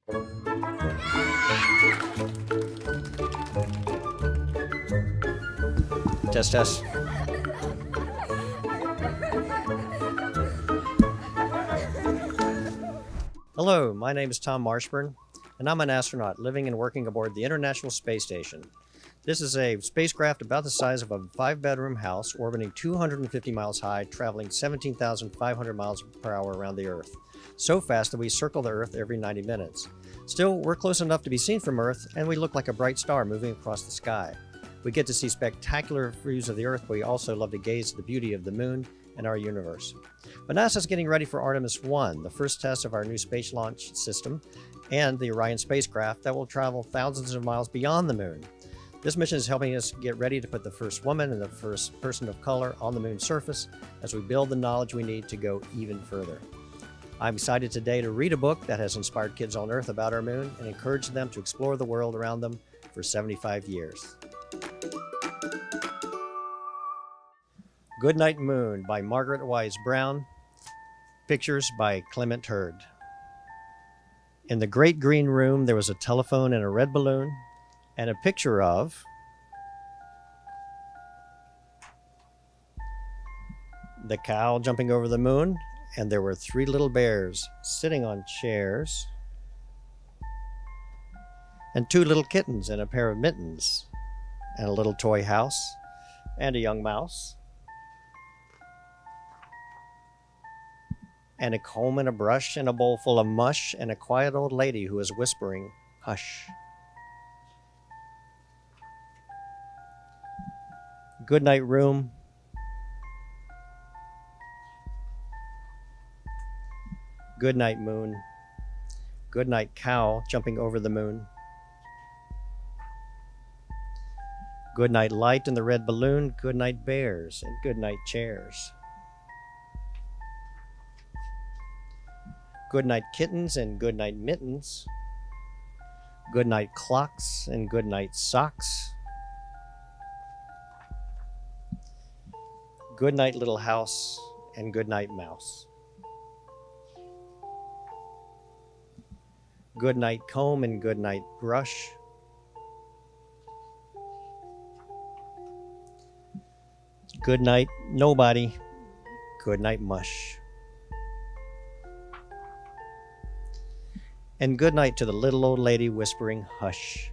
Test, test. Hello, my name is Tom Marshburn, and I'm an astronaut living and working aboard the International Space Station. This is a spacecraft about the size of a 5-bedroom house, orbiting 250 miles high, traveling 17,500 miles per hour around the Earth. So fast that we circle the Earth every 90 minutes. Still, we're close enough to be seen from Earth, and we look like a bright star moving across the sky. We get to see spectacular views of the Earth, but we also love to gaze at the beauty of the Moon and our universe. But NASA's getting ready for Artemis I, the first test of our new space launch system, and the Orion spacecraft that will travel thousands of miles beyond the Moon. This mission is helping us get ready to put the first woman and the first person of color on the Moon's surface as we build the knowledge we need to go even further. I'm excited today to read a book that has inspired kids on Earth about our Moon and encouraged them to explore the world around them for 75 years. Goodnight Moon by Margaret Wise Brown. Pictures by Clement Hurd. In the great green room, there was a telephone and a red balloon, and a picture of the cow jumping over the moon, and there were 3 little bears sitting on chairs, and 2 little kittens and a pair of mittens, and a little toy house, and a young mouse, and a comb and a brush and a bowl full of mush, and a quiet old lady who was whispering, "Hush." Goodnight room. Goodnight moon. Goodnight cow jumping over the moon. Goodnight light in the red balloon. Goodnight bears and goodnight chairs. Goodnight kittens and goodnight mittens. Goodnight clocks and goodnight socks. Goodnight little house and goodnight mouse. Goodnight comb and goodnight brush. Goodnight nobody. Goodnight mush. And good night to the little old lady whispering, "Hush."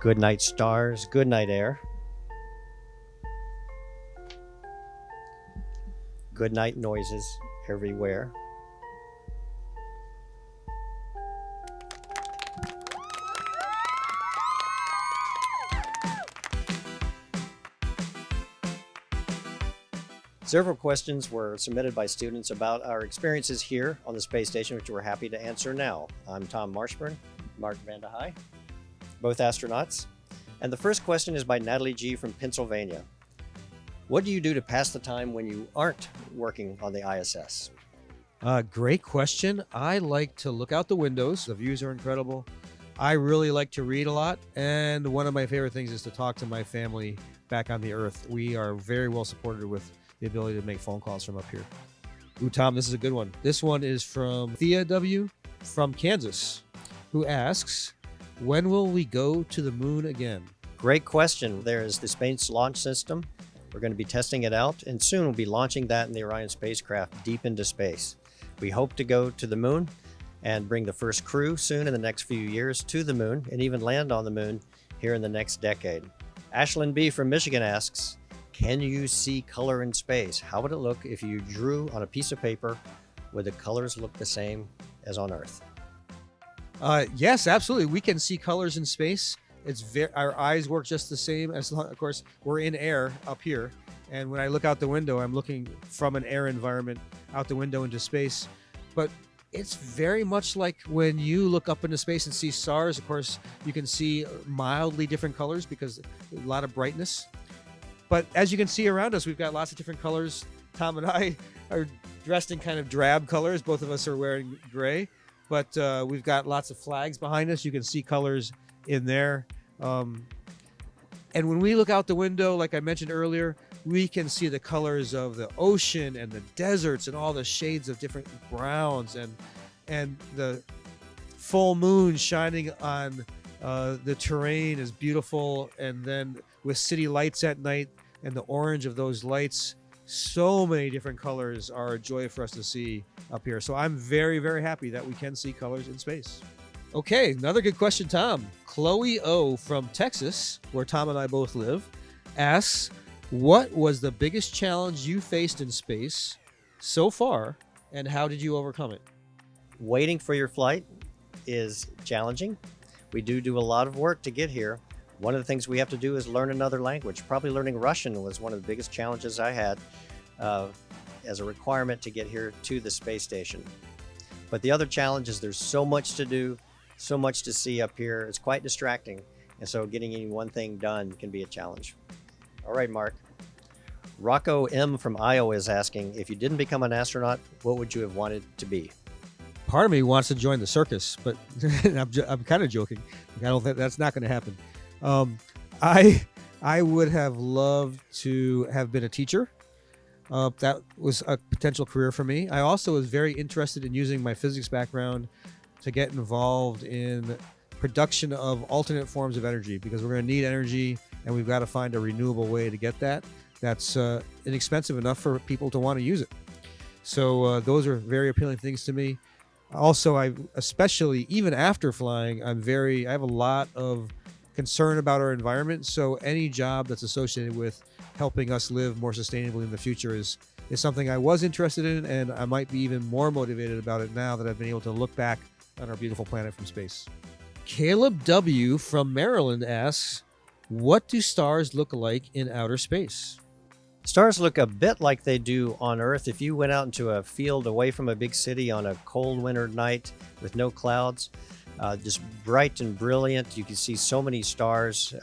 Good night stars, good night air. Good night noises everywhere. Several questions were submitted by students about our experiences here on the space station, which we're happy to answer now. I'm Tom Marshburn, Mark Vande Hei, both astronauts. And the first question is by Natalie G. from Pennsylvania. What do you do to pass the time when you aren't working on the ISS? Great question. I like to look out the windows. The views are incredible. I really like to read a lot. And one of my favorite things is to talk to my family back on the Earth. We are very well supported with the ability to make phone calls from up here. Ooh, Tom, this is a good one. This one is from Thea W. from Kansas, who asks, when will we go to the moon again? Great question. There is the space launch system. We're going to be testing it out, and soon we'll be launching that in the Orion spacecraft deep into space. We hope to go to the moon and bring the first crew soon in the next few years to the moon and even land on the moon here in the next decade. Ashlyn B. from Michigan asks, can you see color in space? How would it look if you drew on a piece of paper? Would the colors look the same as on Earth? Yes, absolutely. We can see colors in space. Our eyes work just the same. Of course, we're in air up here. And when I look out the window, I'm looking from an air environment out the window into space. But it's very much like when you look up into space and see stars. Of course, you can see mildly different colors because a lot of brightness. But as you can see around us, we've got lots of different colors. Tom and I are dressed in kind of drab colors. Both of us are wearing gray. But we've got lots of flags behind us. You can see colors in there. And when we look out the window, like I mentioned earlier, we can see the colors of the ocean and the deserts and all the shades of different browns, and the full moon shining on the terrain is beautiful. And then with city lights at night and the orange of those lights, so many different colors are a joy for us to see up here. So I'm very, very happy that we can see colors in space. Okay, another good question, Tom. Chloe O from Texas, where Tom and I both live, asks, what was the biggest challenge you faced in space so far, and how did you overcome it? Waiting for your flight is challenging. We do a lot of work to get here. One of the things we have to do is learn another language. Probably learning Russian was one of the biggest challenges I had as a requirement to get here to the space station. But the other challenge is there's so much to do, so much to see up here. It's quite distracting. And so getting any one thing done can be a challenge. All right, Mark. Rocco M from Iowa is asking, if you didn't become an astronaut, what would you have wanted to be? Part of me wants to join the circus, but I'm kind of joking. I don't think that's not going to happen. I would have loved to have been a teacher. That was a potential career for me. I also was very interested in using my physics background to get involved in production of alternate forms of energy, because we're going to need energy and we've got to find a renewable way to get that. That's inexpensive enough for people to want to use it. So those are very appealing things to me. Also, especially even after flying, I have a lot of concern about our environment. So any job that's associated with helping us live more sustainably in the future is something I was interested in, and I might be even more motivated about it now that I've been able to look back on our beautiful planet from space. Caleb W. from Maryland asks, what do stars look like in outer space? Stars look a bit like they do on Earth. If you went out into a field away from a big city on a cold winter night with no clouds, just bright and brilliant, you can see so many stars,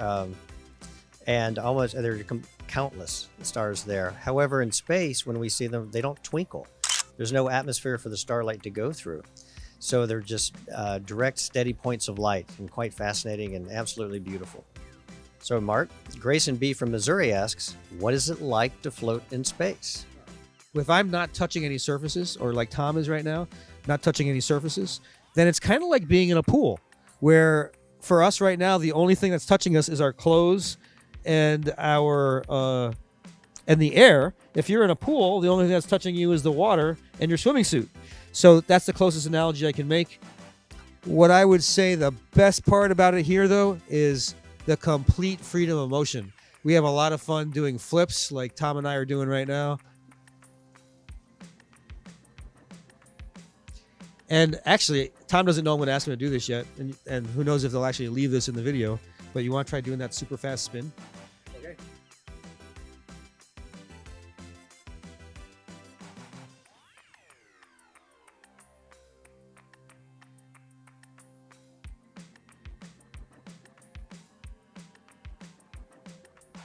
and almost there are countless stars there. However, in space, when we see them, they don't twinkle. There's no atmosphere for the starlight to go through. So they're just direct, steady points of light, and quite fascinating and absolutely beautiful. So Mark, Grayson B. from Missouri asks, what is it like to float in space? If I'm not touching any surfaces, or like Tom is right now, not touching any surfaces, then it's kind of like being in a pool, where for us right now, the only thing that's touching us is our clothes and and the air. If you're in a pool, the only thing that's touching you is the water and your swimming suit. So that's the closest analogy I can make. What I would say the best part about it here, though, is the complete freedom of motion. We have a lot of fun doing flips like Tom and I are doing right now. And actually, Tom doesn't know I'm going to ask him to do this yet. And who knows if they'll actually leave this in the video. But you want to try doing that super fast spin? Okay.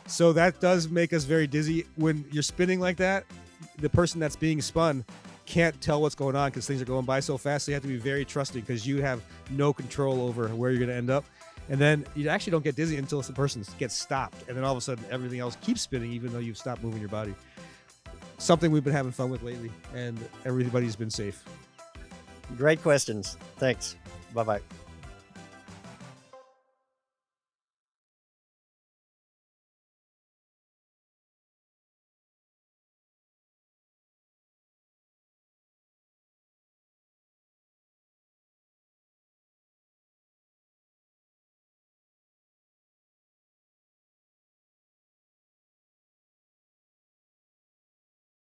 So that does make us very dizzy. When you're spinning like that, the person that's being spun can't tell what's going on because things are going by so fast. So you have to be very trusting because you have no control over where you're going to end up. And then you actually don't get dizzy until the person gets stopped. And then all of a sudden, everything else keeps spinning even though you've stopped moving your body. Something we've been having fun with lately, and everybody's been safe. Great questions. Thanks. Bye-bye.